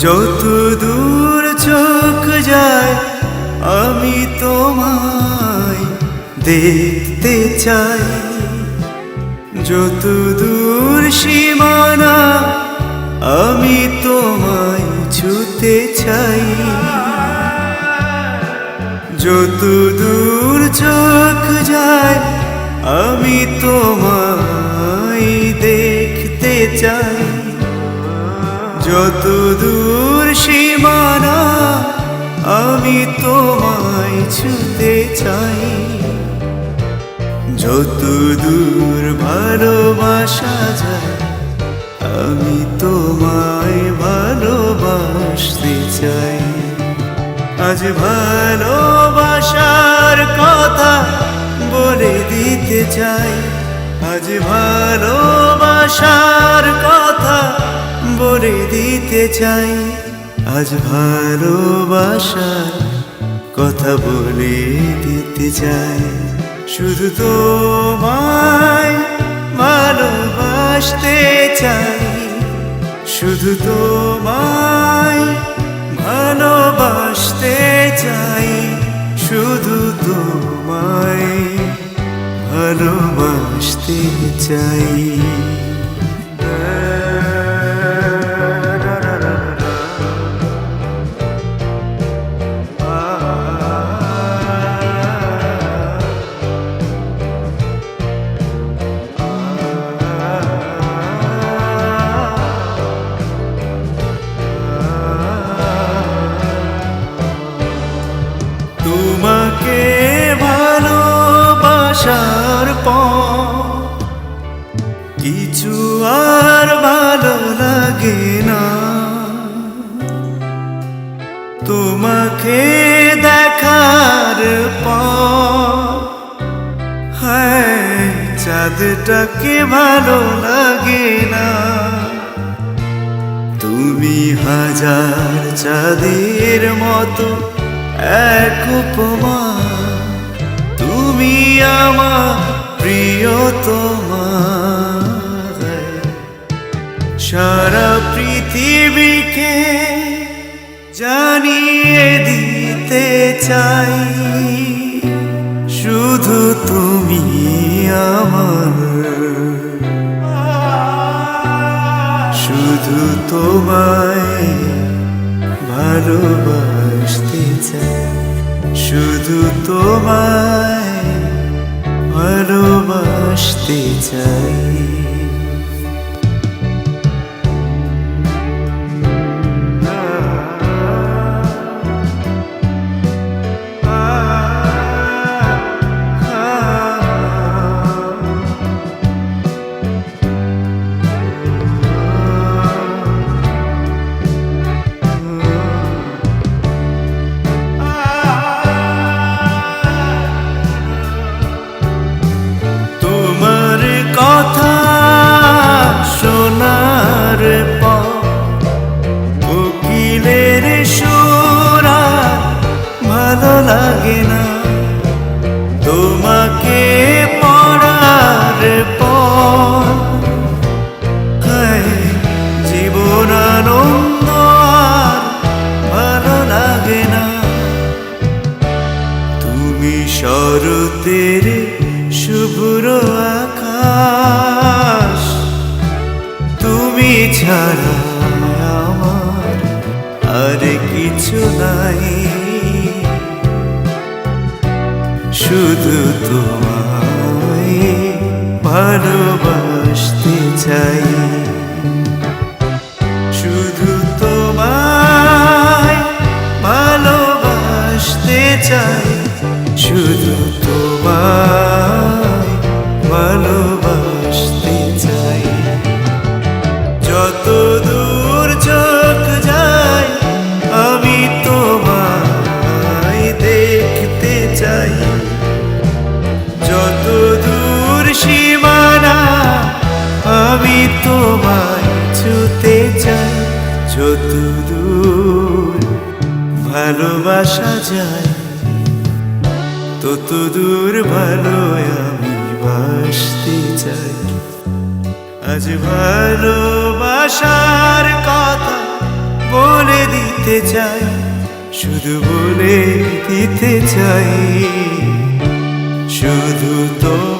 যত দূর চোখ যায় আমি তোমায় দেখতে চাই, যত দূর সীমানা আমি তোমায় ছুতে চাই, যত দূর চোখ যায় আমি তোমায় দেখতে চাই, যত দূর সীমানা আমি তোমায় ছুতে চাই, যত দূর ভালোবাসা যায় আমি তোমায় ভালোবাসতে চাই। আজ ভালোবাসার কথা বলে দিতে চাই, আজ ভালোবাসার কথা বলে দিতে চাই, আজ ভালোবাসার কথা বলে দিতে চাই। শুধু তোমায় ভালোবাসতে চাই, শুধু তোমায় ভালোবাসতে চাই, শুধু তোমায় ভালোবাসতে চাই। তোমাকে ভালোবাসার পর কিছু আর ভালো লাগে না, তোমাকে দেখার পর হ্যাঁ চাঁদটাকে ভালো লাগে না। তুমি হাজার চাঁদের মতো এক উপমা, তুমি আমার প্রিয়তমা, সারা পৃথিবীকে জানিয়ে দিতে চাই, শুধু তুমি আমার, শুধু তোমায় ভালোবাসতে চাই, শুধু তোমায় ভালোবাসতে চাই। কথা শোনার পর কোকিলের সুর ভালো লাগে না, তোমাকে পড়ার পর জীবন আনন্দ আর ভালো লাগে না। তুমি শরতের শুভ্র আকাশ, তুমি ছাড়া আমার আর কিছু নাই, শুধু তোমায় ভালোবাসতে চাই, শুধু তোমায় ভালোবাসতে চাই, শুধু তোমায় ভালোবাসতে চাই। যত দূর চোখ যায় আমি তোমায় দেখতে চাই, যত দূর সীমানা আমি তোমায় ছুতে চাই, যত দূর ভালোবাসা যায় তত দূর ভালো আমি বাসতে চাই। আজ ভালোবাসার কথা বলে দিতে চাই, শুধু বলে দিতে চাই, শুধু তো